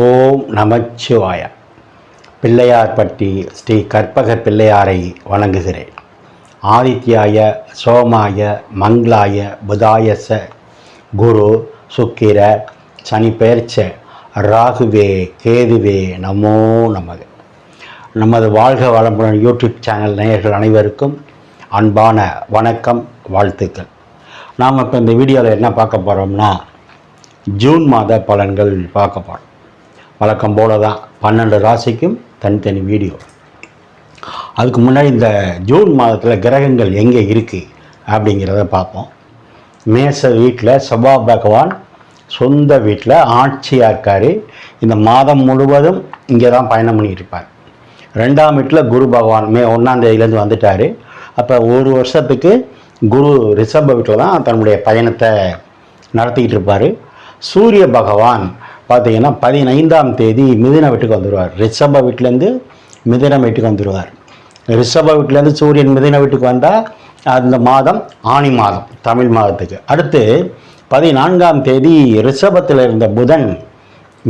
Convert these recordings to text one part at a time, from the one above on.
ஓம் நமச்சிவாய. பிள்ளையார்பட்டி ஸ்ரீ கற்பகர் பிள்ளையாரை வணங்குகிறேன். ஆதித்யாய சோமாய மங்களாய புதாயச குரு சுக்கிர சனி பெயர்ச்ச ராகுவே கேதுவே நமோ நமக. நமது வாழ்க வளமுடன் யூடியூப் சேனல் நேயர்கள் அனைவருக்கும் அன்பான வணக்கம், வாழ்த்துக்கள். நாம் இப்போ இந்த வீடியோவில் என்ன பார்க்க போகிறோம்னா, ஜூன் மாத பலன்கள் பார்க்க போகிறோம். வழக்கம் போல தான் 12 ராசிக்கும் தனித்தனி வீடியோ. அதுக்கு முன்னாடி இந்த ஜூன் மாதத்தில் கிரகங்கள் எங்கே இருக்குது அப்படிங்கிறத பார்ப்போம். மேச வீட்டில் செவ்வாய் பகவான் சொந்த வீட்டில் ஆட்சியாக இருக்கார். இந்த மாதம் முழுவதும் இங்கே தான் பயணம் பண்ணிகிட்டு இருப்பார். 2ஆம் வீட்டில் குரு பகவான் மே 1ஆம் தேதியிலேருந்து வந்துட்டார். அப்போ ஒரு வருஷத்துக்கு குரு ரிஷப வீட்டில் தான் தன்னுடைய பயணத்தை நடத்திக்கிட்டு இருப்பார். சூரிய பகவான் பார்த்தீங்கன்னா 15ஆம் தேதி மிதுன வீட்டுக்கு வந்துடுவார். ரிஷப வீட்டிலேருந்து மிதுன வீட்டுக்கு வந்துடுவார். ரிஷப வீட்டிலேருந்து சூரியன் மிதுன வீட்டுக்கு வந்தால் அந்த மாதம் ஆனி மாதம், தமிழ் மாதத்துக்கு. அடுத்து 14ஆம் தேதி ரிஷபத்தில் இருந்த புதன்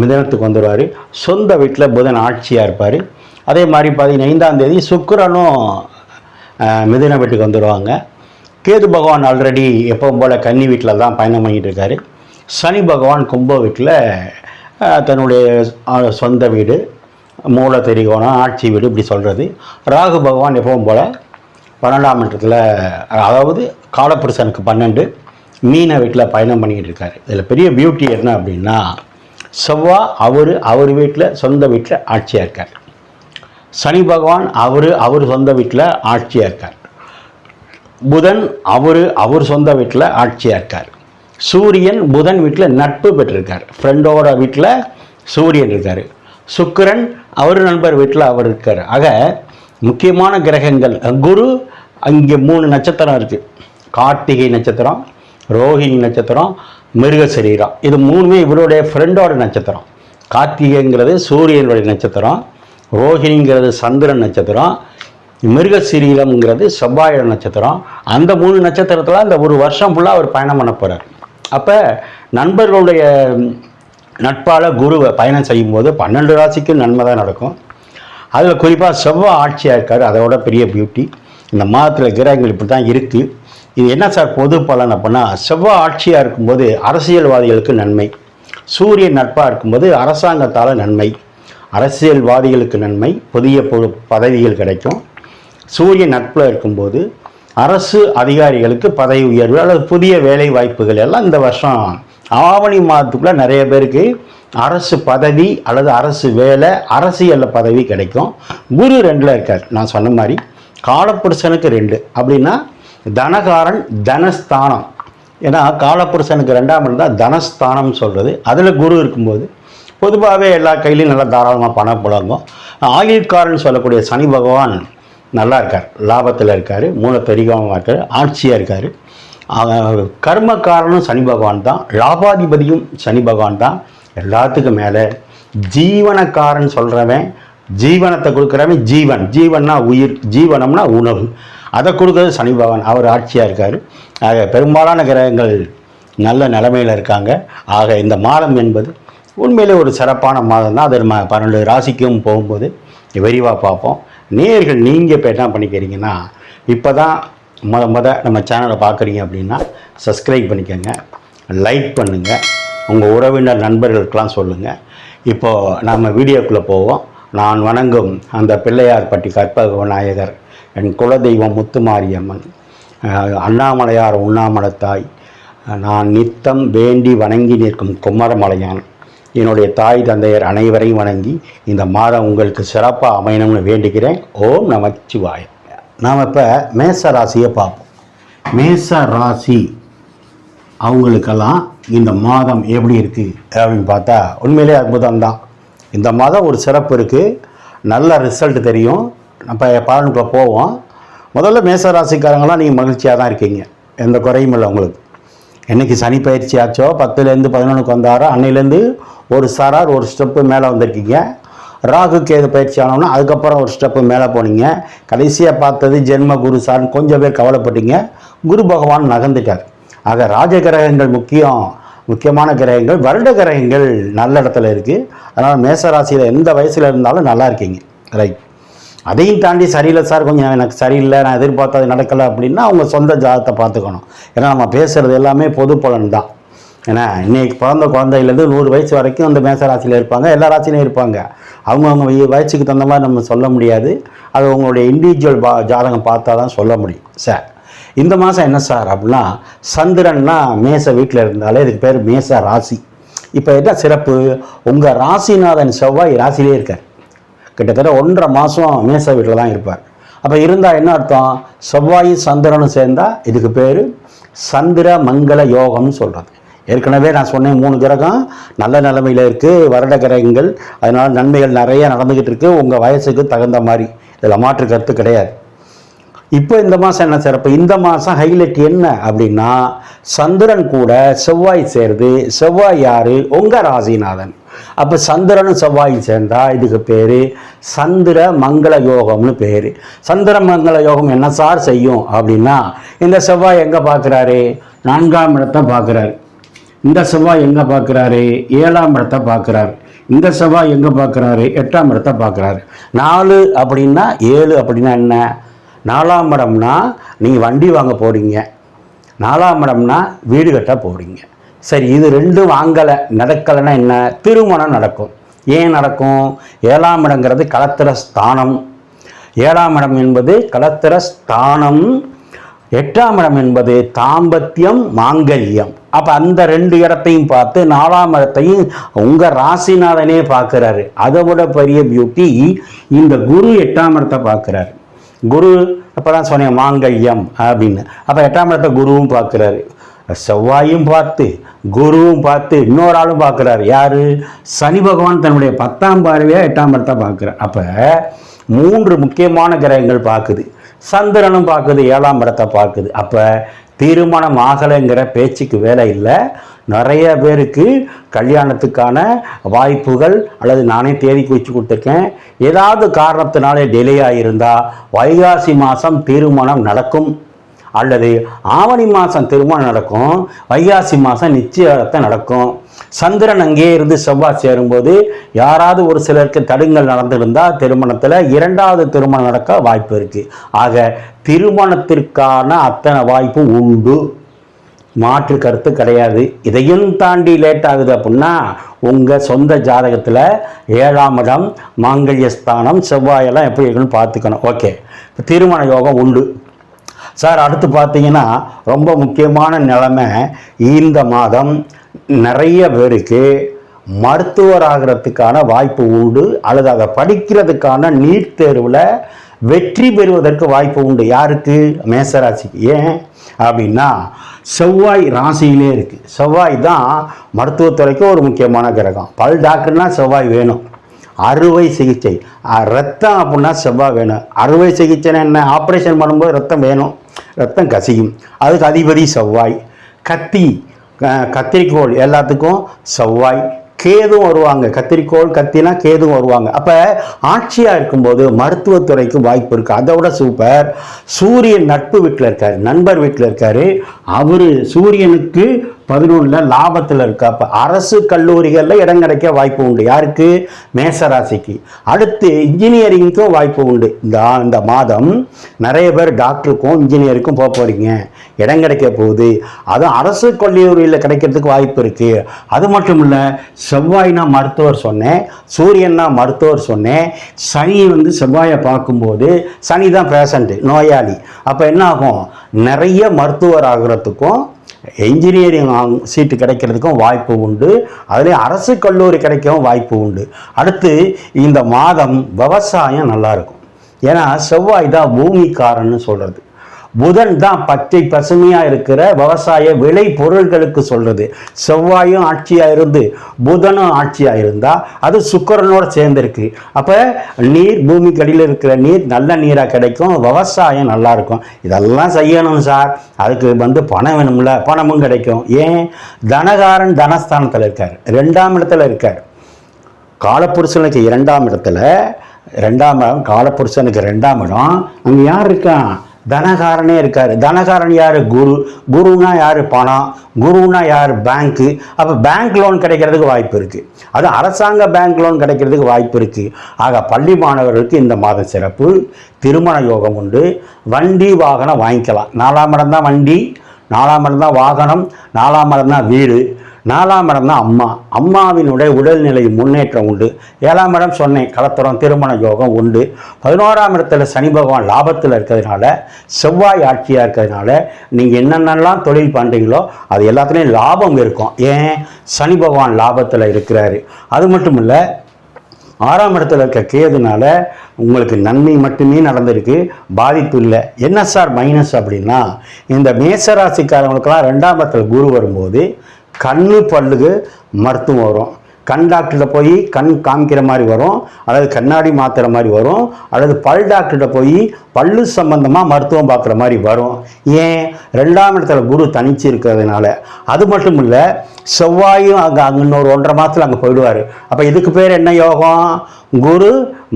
மிதுனத்துக்கு வந்துடுவார். சொந்த வீட்டில் புதன் ஆட்சியாக இருப்பார். அதே மாதிரி 15ஆம் தேதி சுக்கிரனும் மிதுன வீட்டுக்கு வந்துடுவாங்க. கேது பகவான் ஆல்ரெடி எப்பவும் போல் கன்னி வீட்டில் தான் பயணம் பண்ணிகிட்டு இருக்காரு. சனி பகவான் கும்ப வீட்டில் தன்னுடைய சொந்த வீடு, மூல திரிகோணம், ஆட்சி வீடு இப்படி சொல்கிறது. ராகு பகவான் எப்பவும் போல் 12ஆம் இடத்துல, அதாவது காலப்புருஷனுக்கு 12 மீன வீட்டில் பயணம் பண்ணிக்கிட்டு இருக்காரு. இதில் பெரிய பியூட்டி என்ன அப்படின்னா, செவ்வாய் அவர் வீட்டில் சொந்த வீட்டில் ஆட்சியாக இருக்கார். சனி பகவான் அவர் சொந்த வீட்டில் ஆட்சியாக இருக்கார். புதன் அவர் சொந்த வீட்டில் ஆட்சியாக இருக்கார். சூரியன் புதன் வீட்டில் நட்பு பெற்றிருக்கார். ஃப்ரெண்டோட வீட்டில் சூரியன் இருக்கார். சுக்கிரன் அவர் நண்பர் வீட்டில் அவர் இருக்கார். ஆக முக்கியமான கிரகங்கள். குரு அங்கே 3 நட்சத்திரம் இருக்குது. கார்த்திகை நட்சத்திரம், ரோஹிணி நட்சத்திரம், மிருகசரீரம். இது 3மே இவருடைய ஃப்ரெண்டோட நட்சத்திரம். கார்த்திகைங்கிறது சூரியனுடைய நட்சத்திரம், ரோஹிணிங்கிறது சந்திரன் நட்சத்திரம், மிருகசீரீரம்ங்கிறது செவ்வாயோட நட்சத்திரம். அந்த 3 நட்சத்திரத்தில் அந்த ஒரு வருஷம் ஃபுல்லாக அவர் பயணம் பண்ண போகிறார். அப்போ நண்பர்களுடைய நட்பால் குருவை பயணம் செய்யும்போது 12 ராசிக்கும் நன்மை தான் நடக்கும். அதில் குறிப்பாக செவ்வாய் ஆட்சியாக இருக்கார். அதோட பெரிய பியூட்டி. இந்த மாதத்தில் கிரகங்கள் இப்படி தான் இருக்குது. இது என்ன சார் பொது பலன் அப்படின்னா, செவ்வாய் ஆட்சியாக இருக்கும்போது அரசியல்வாதிகளுக்கு நன்மை, சூரியன் நட்பாக இருக்கும்போது அரசாங்கத்தால் நன்மை, அரசியல்வாதிகளுக்கு நன்மை, புதிய பதவிகள் கிடைக்கும். சூரியன் நட்பில் இருக்கும்போது அரசு அதிகாரிகளுக்கு பதவி உயர்வு அல்லது புதிய வேலை வாய்ப்புகள் எல்லாம் இந்த வருஷம் ஆவணி மாதத்துக்குள்ளே நிறைய பேருக்கு அரசு பதவி அல்லது அரசு வேலை, அரசியலில் பதவி கிடைக்கும். குரு 2ல் இருக்கார். நான் சொன்ன மாதிரி காலப்புருஷனுக்கு 2 அப்படின்னா தனகாரன், தனஸ்தானம். ஏன்னா காலப்புருஷனுக்கு 2ஆம் இடம் தான் தனஸ்தானம் சொல்கிறது. அதில் குரு இருக்கும்போது பொதுவாகவே எல்லா கையிலையும் நல்லா தாராளமாக பணம் புழங்கும். ஆயுள்காரன் சொல்லக்கூடிய சனி பகவான் நல்லா இருக்கார், லாபத்தில் இருக்கார், மூல பெரிகமாக இருக்கார், ஆட்சியாக இருக்கார். கர்மக்காரனும் சனி பகவான் தான், லாபாதிபதியும் சனி பகவான் தான். எல்லாத்துக்கும் மேலே ஜீவனக்காரன் சொல்கிறவன், ஜீவனத்தை கொடுக்குறவன், ஜீவன்னா உயிர், ஜீவனம்னா உணவு, அதை கொடுக்குறது சனி பகவான். அவர் ஆட்சியாக இருக்கார். ஆக பெரும்பாலான கிரகங்கள் நல்ல நிலைமையில் இருக்காங்க. ஆக இந்த மாதம் என்பது உண்மையிலே ஒரு சிறப்பான மாதம் தான். அது நம்ம 12 ராசிக்கும் போகும்போது விரிவாக பார்ப்போம். நேயர்கள் நீங்கள் இப்போ என்ன பண்ணிக்கிறீங்கன்னா, இப்போ தான் நம்ம சேனலை பார்க்குறீங்க அப்படின்னா சப்ஸ்கிரைப் பண்ணிக்கோங்க, லைக் பண்ணுங்கள், உங்கள் உறவினர் நண்பர்களுக்கெல்லாம் சொல்லுங்கள். இப்போது நம்ம வீடியோக்குள்ளே போவோம். நான் வணங்கும் அந்த பிள்ளையார்பட்டி கற்பக விநாயகர், என் குலதெய்வம் முத்துமாரியம்மன், அண்ணாமலையார் உண்ணாமலத்தாய், நான் நித்தம் வேண்டி வணங்கி நிற்கும் குமரமலையான், என்னுடைய தாய் தந்தையர் அனைவரையும் வணங்கி இந்த மாதம் உங்களுக்கு சிறப்பாக அமையணும்னு வேண்டுகிறேன். ஓம் நமச்சிவாய. நாம் இப்போ மேச ராசியை பார்ப்போம். மேச ராசி அவங்களுக்கெல்லாம் இந்த மாதம் எப்படி இருக்குது அப்படின்னு பார்த்தா உண்மையிலே அற்புதம்தான். இந்த மாதம் ஒரு சிறப்பு இருக்குது, நல்ல ரிசல்ட் தெரியும். நம்ம பலனுக்குள்ளே போவோம். முதல்ல மேச ராசிக்காரங்களாம் நீங்கள் மகிழ்ச்சியாக தான் இருக்கீங்க, எந்த குறையும் இல்லை உங்களுக்கு. என்றைக்கு சனி பயிற்சி ஆச்சோ 10லேருந்து 11க்கு வந்தாரோ அன்னையிலேருந்து ஒரு ஸ்டெப்பு மேலே வந்திருக்கீங்க. ராகு கேது பயிற்சி ஆனோம்னா அதுக்கப்புறம் ஒரு ஸ்டெப்பு மேலே போனீங்க. கடைசியாக பார்த்தது ஜென்ம குரு சார்னு கொஞ்சம் பேர் கவலைப்பட்டீங்க. குரு பகவான் நகர்ந்துட்டார். ஆக ராஜகிரகங்கள் முக்கியம், முக்கியமான கிரகங்கள், வருட கிரகங்கள் நல்ல இடத்துல இருக்குது. அதனால் மேசராசியில் எந்த வயசில் இருந்தாலும் நல்லா இருக்கீங்க. ரைட். அதையும் தாண்டி சரியில்லை சார், கொஞ்சம் எனக்கு சரியில்லை, நான் எதிர்பார்த்தது நடக்கலை அப்படின்னா அவங்க சொந்த ஜாதகத்தை பார்த்துக்கணும். ஏன்னா நம்ம பேசுகிறது எல்லாமே பொது பலன் தான். ஏன்னா இன்றைக்கி பிறந்த குழந்தையிலேருந்து 100 வயசு வரைக்கும் அந்த மேசராசியில் இருப்பாங்க, எல்லா ராசிலையும் இருப்பாங்க. அவங்க வயசுக்கு தகுந்த மாதிரி நம்ம சொல்ல முடியாது. அது உங்களுடைய இண்டிவிஜுவல் ஜாதகம் பார்த்தா தான் சொல்ல முடியும். சார் இந்த மாதம் என்ன சார் அப்படின்னா, சந்திரன்னா மேச வீட்டில் இருந்தாலே இதுக்கு பேர் மேச ராசி. இப்போ என்ன சிறப்பு, உங்கள் ராசிநாதன் செவ்வாய் ராசிலே இருக்கார். கிட்டத்தட்ட 1.5 மாதம் மேச வீட்டில் தான் இருப்பார். அப்போ இருந்தால் என்ன அர்த்தம், செவ்வாயும் சந்திரனும் சேர்ந்தால் இதுக்கு பேர் சந்திர மங்கள யோகம்னு சொல்கிறது. ஏற்கனவே நான் சொன்னேன் 3 கிரகம் நல்ல நிலைமையில் இருக்குது, வருட கிரகங்கள். அதனால் நன்மைகள் நிறைய நடந்துக்கிட்டு இருக்குது உங்கள் வயசுக்கு தகுந்த மாதிரி. இதில் மாற்று கருத்து கிடையாது. இப்போ இந்த மாதம் என்ன சிறப்பு, இந்த மாதம் ஹைலைட் என்ன அப்படின்னா, சந்திரன் கூட செவ்வாய் சேருது. செவ்வாய் யார், உங்கள் ராசிநாதன். அப்போ சந்திரனும் செவ்வாயும் சேர்ந்தா இதுக்கு பேர் சந்திர மங்கள யோகம்னு பேர். சந்திர மங்கள யோகம் என்ன சார் செய்யும் அப்படின்னா, இந்த செவ்வாய் எங்கே பார்க்குறாரு, 4ஆம் இடத்தை பார்க்குறாரு. இந்த செவ்வாய் எங்கே பார்க்குறாரு, 7ஆம் இடத்தை பார்க்குறாரு. இந்த செவ்வாய் எங்கே பார்க்குறாரு, 8ஆம் இடத்தை பார்க்குறாரு. 4 அப்படின்னா 7 அப்படின்னா என்ன, 4ஆம் இடம்னா நீங்கள் வண்டி வாங்க போகிறீங்க, 4ஆம் இடம்னா வீடு கட்ட போகிறீங்க. சரி, இது 2 வாங்கலை நடக்கலைன்னா என்ன, திருமணம் நடக்கும். ஏன் நடக்கும், 7ஆம் இடங்கிறது கலத்திர ஸ்தானம். 7ஆம் இடம் என்பது கலத்திர ஸ்தானம். 8ஆம் இடம் என்பது தாம்பத்தியம், மாங்கல்யம். அப்போ அந்த 2 இடத்தையும் பார்த்து 4ஆம் இடத்தையும் உங்கள் ராசிநாதனே பார்க்குறாரு. அதை விட பெரிய பியூட்டி, இந்த குரு 8ஆம் இடத்தை பார்க்குறாரு. குரு அப்போ தான் சொன்னேன் மாங்கல்யம் அப்படின்னு. அப்போ 8ஆம் இடத்தை குருவும் பார்க்குறாரு. செவ்வாயும் பார்த்து குருவும் பார்த்து இன்னொரு ஆளும் பார்க்குறாரு. யார், சனி பகவான் தன்னுடைய 10ஆம் பார்வையாக 8ஆம் இடத்தை பார்க்குறார். அப்போ 3 முக்கியமான கிரகங்கள் பார்க்குது. சந்திரனும் பார்க்குது, 7ஆம் இடத்தை பார்க்குது. அப்போ திருமணம் ஆகலைங்கிற பேச்சுக்கு வேலை இல்லை. நிறைய பேருக்கு கல்யாணத்துக்கான வாய்ப்புகள், அல்லது நானே தேதி குறித்து கொடுத்துருக்கேன், ஏதாவது காரணத்தினாலே டிலே ஆகியிருந்தால் வைகாசி மாதம் திருமணம் நடக்கும், அல்லது ஆவணி மாதம் திருமணம் நடக்கும், வைகாசி மாதம் நிச்சயத்தை நடக்கும். சந்திரன் அங்கே இருந்து செவ்வாய் சேரும்போது யாராவது ஒரு சிலருக்கு தடுங்கள் நடந்திருந்தால் திருமணத்தில் 2வது திருமணம் நடக்க வாய்ப்பு இருக்குது. ஆக திருமணத்திற்கான அத்தனை வாய்ப்பு உண்டு, மாற்று கருத்து கிடையாது. இதையும் தாண்டி லேட் ஆகுது அப்படின்னா உங்கள் சொந்த ஜாதகத்தில் 7ஆம் இடம் மாங்கல்யஸ்தானம் செவ்வாயெல்லாம் எப்படி இருக்குன்னு பார்த்துக்கணும். ஓகே, திருமண யோகம் உண்டு சார். அடுத்து பார்த்தீங்கன்னா ரொம்ப முக்கியமான நிலைமை, இந்த மாதம் நிறைய பேருக்கு மருத்துவர் ஆகிறதுக்கான வாய்ப்பு உண்டு, அல்லது அதை படிக்கிறதுக்கான நீட் தேர்வில் வெற்றி பெறுவதற்கு வாய்ப்பு உண்டு. யாருக்கு, மேசராசிக்கு. ஏன் அப்படின்னா செவ்வாய் ராசியிலே இருக்குது. செவ்வாய் தான் மருத்துவத்துறைக்கு ஒரு முக்கியமான கிரகம். பல் டாக்டர்னால் செவ்வாய் வேணும். அறுவை சிகிச்சை, ரத்தம் அப்படின்னா செவ்வாய் வேணும். அறுவை சிகிச்சைன்னா என்ன, ஆப்ரேஷன் பண்ணும்போது ரத்தம் வேணும், ரத்தம் கசியும், அதுக்கு அதிபதி செவ்வாய். கத்திரிக்கோள் எல்லாத்துக்கும் செவ்வாய். கேதும் வருவாங்க, கத்திரிக்கோள் கத்தினா கேதும் வருவாங்க. அப்போ ஆட்சியாக இருக்கும்போது மருத்துவத்துறைக்கு வாய்ப்பு இருக்குது. அதை விட சூப்பர், சூரியன் நட்பு வீட்டில் இருக்கார், நண்பர் வீட்டில் இருக்கார். அவர் சூரியனுக்கு 11 லாபத்தில் இருக்கா. அப்போ அரசு கல்லூரிகளில் இடம் கிடைக்க வாய்ப்பு உண்டு. யாருக்கு, மேசராசிக்கு. அடுத்து இன்ஜினியரிங்க்கும் வாய்ப்பு உண்டு. இந்த மாதம் நிறைய பேர் டாக்டருக்கும் இன்ஜினியருக்கும் போக போகிறீங்க, இடம் கிடைக்க போகுது. அதுவும் அரசு கல்லூரியில் கிடைக்கிறதுக்கு வாய்ப்பு இருக்குது. அது மட்டும் இல்லை, செவ்வாய்னா மருத்துவர் சொன்னேன், சூரியன்னா மருத்துவர் சொன்னேன். சனி செவ்வாயை பார்க்கும்போது சனி தான் பேஷண்ட்டு, நோயாளி. அப்போ என்ன ஆகும், நிறைய மருத்துவர் ஆகிறதுக்கும் என்ஜினியரிங் சீட்டு கிடைக்கிறதுக்கும் வாய்ப்பு உண்டு. அதுலேயும் அரசு கல்லூரி கிடைக்கவும் வாய்ப்பு உண்டு. அடுத்து இந்த மாதம் விவசாயம் நல்லாயிருக்கும். ஏன்னா செவ்வாய் தான் பூமிக்காரன்னு சொல்கிறது, புதன் தான் பச்சை பசுமையாக இருக்கிற விவசாய விளை பொருட்களுக்கு சொல்கிறது. செவ்வாயும் ஆட்சியாக இருந்து புதனும் ஆட்சியாக இருந்தால் அது சுக்கிரனோட சேர்ந்துருக்கு. அப்போ நீர், பூமிக்கு அடியில் இருக்கிற நீர் நல்ல நீராக கிடைக்கும், விவசாயம் நல்லாயிருக்கும். இதெல்லாம் செய்யணும் சார், அதுக்கு பணம் வேணும்ல, பணமும் கிடைக்கும். ஏன், தனகாரன் தனஸ்தானத்தில் இருக்கார், 2ஆம் இடத்துல இருக்கார். காலப்புருஷனுக்கு 2ஆம் இடத்துல, 2ஆம் இடம் காலப்புருஷனுக்கு 2ஆம் இடம். அங்கே யார் இருக்கா, தனகாரனே இருக்கார். தனகாரன் யார்? குரு. குருனா யார்? பணம். குருனா யார்? பேங்க்கு. அப்போ பேங்க் லோன் கிடைக்கிறதுக்கு வாய்ப்பு இருக்குது. அது அரசாங்க பேங்க் லோன் கிடைக்கிறதுக்கு வாய்ப்பு இருக்குது. ஆக பள்ளி மாணவர்களுக்கு இந்த மாதம் சிறப்பு. திருமண யோகம் உண்டு. வண்டி வாகனம் வாங்கிக்கலாம். 4ஆம் இடம் தான் வண்டி, 4ஆம் இடம் தான் வாகனம், 4ஆம் இடம் தான் வீடு, 4ஆம் இடம் தான் அம்மா. அம்மாவினுடைய உடல்நிலை முன்னேற்றம் உண்டு. 7ஆம் இடம் சொன்னேன், கலத்தரம் திருமண யோகம் உண்டு. 11ஆம் இடத்துல சனி பகவான் லாபத்தில் இருக்கிறதுனால, செவ்வாய் ஆட்சியாக இருக்கிறதுனால நீங்கள் என்னென்னலாம் தொழில் பண்ணுறீங்களோ அது எல்லாத்துலேயும் லாபம் இருக்கும். ஏன்? சனி பகவான் லாபத்தில் இருக்கிறாரு. அது மட்டும் இல்லை, 6ஆம் இடத்துல இருக்க கேதுனால உங்களுக்கு நன்மை மட்டுமே நடந்திருக்கு, பாதிப்பு இல்லை. என்ன சார் மைனஸ் அப்படின்னா, இந்த மேசராசிக்காரங்களுக்கெல்லாம் 2ஆம் இடத்துல குரு வரும்போது கண்ணு பல்லுக்கு மருத்துவம் வரும். கண் டாக்டர்கிட்ட போய் கண் காமிக்கிற மாதிரி வரும், அல்லது கண்ணாடி மாற்றுற மாதிரி வரும், அல்லது பல் டாக்டர்கிட்ட போய் பல்லு சம்பந்தமாக மருத்துவம் பார்க்குற மாதிரி வரும். ஏன்? 2ஆம் இடத்துல குரு தனிச்சு இருக்கிறதுனால. அது மட்டும் இல்லை, செவ்வாயும் அங்கே இன்னொரு 1.5 மாதத்தில் அங்கே போயிடுவார். அப்போ இதுக்கு பேர் என்ன யோகம்? குரு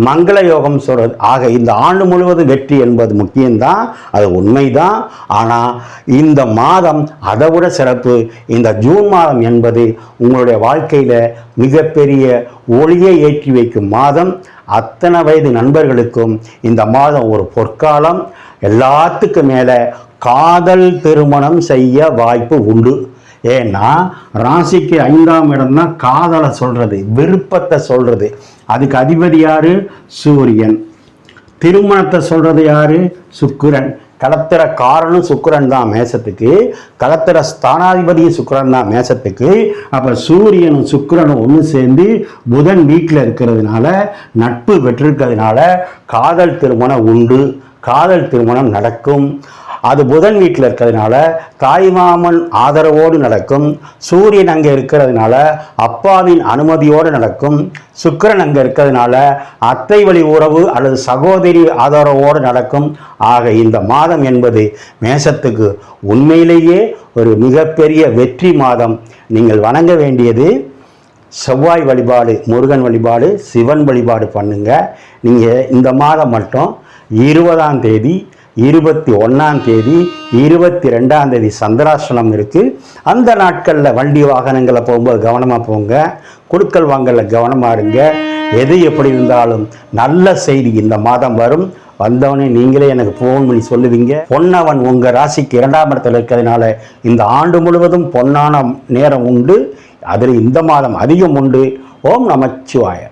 மங்கள யோகம் சொல்கிறது. ஆக இந்த ஆண்டு முழுவதும் வெற்றி என்பது முக்கியம்தான், அது உண்மைதான். ஆனால் இந்த மாதம் அதை விட சிறப்பு. இந்த ஜூன் மாதம் என்பது உங்களுடைய வாழ்க்கையில் மிகப்பெரிய ஒளியை ஏற்றி வைக்கும் மாதம். அத்தனை வயது நண்பர்களுக்கும் இந்த மாதம் ஒரு பொற்காலம். எல்லாத்துக்கும் மேலே காதல் திருமணம் செய்ய வாய்ப்பு உண்டு. ஏன்னா ராசிக்கு 5ஆம் இடம் தான் காதலை சொல்கிறது, விருப்பத்தை சொல்கிறது. அதுக்கு அதிபதி யாரு? சூரியன். திருமணத்தை சொல்கிறது யாரு? சுக்கிரன். கலத்திர காரணம் சுக்கிரன் தான் மேசத்துக்கு, கலத்திர ஸ்தானாதிபதியும் சுக்கிரன் தான் மேசத்துக்கு. அப்போ சூரியனும் சுக்கிரனும் ஒன்று சேர்ந்து புதன் வீட்டில் இருக்கிறதுனால, நட்பு பெற்றிருக்கிறதுனால காதல் திருமணம் உண்டு, காதல் திருமணம் நடக்கும். அது புதன் வீட்டில் இருக்கிறதுனால தாய்மாமன் ஆதரவோடு நடக்கும். சூரியன் அங்கே இருக்கிறதுனால அப்பாவின் அனுமதியோடு நடக்கும். சுக்கிரன் அங்கே இருக்கிறதுனால அத்தை வழி உறவு அல்லது சகோதரி ஆதரவோடு நடக்கும். ஆக இந்த மாதம் என்பது மேசத்துக்கு உண்மையிலேயே ஒரு மிகப்பெரிய வெற்றி மாதம். நீங்கள் வணங்க வேண்டியது செவ்வாய் வழிபாடு, முருகன் வழிபாடு, சிவன் வழிபாடு பண்ணுங்க. நீங்கள் இந்த மாதம் மட்டும் 20ஆம் தேதி, 21ஆம் தேதி, 22ஆம் தேதி சந்திராஷ்டமம் இருக்குது. அந்த நாட்களில் வண்டி வாகனங்களை போகும்போது கவனமாக போங்க, குடுக்கல் வாங்கல கவனமாக இருங்க. எது எப்படி இருந்தாலும் நல்ல செய்தி இந்த மாதம் வரும். வந்தவனே நீங்களே எனக்கு ஃபோன் பண்ணி சொல்லுவீங்க. பொன்னவன் உங்கள் ராசிக்கு 2ஆம் இடத்துல இருக்கிறதுனால இந்த ஆண்டு முழுவதும் பொன்னான நேரம் உண்டு. அதில் இந்த மாதம் அதிகம் உண்டு. ஓம் நமச்சிவாய.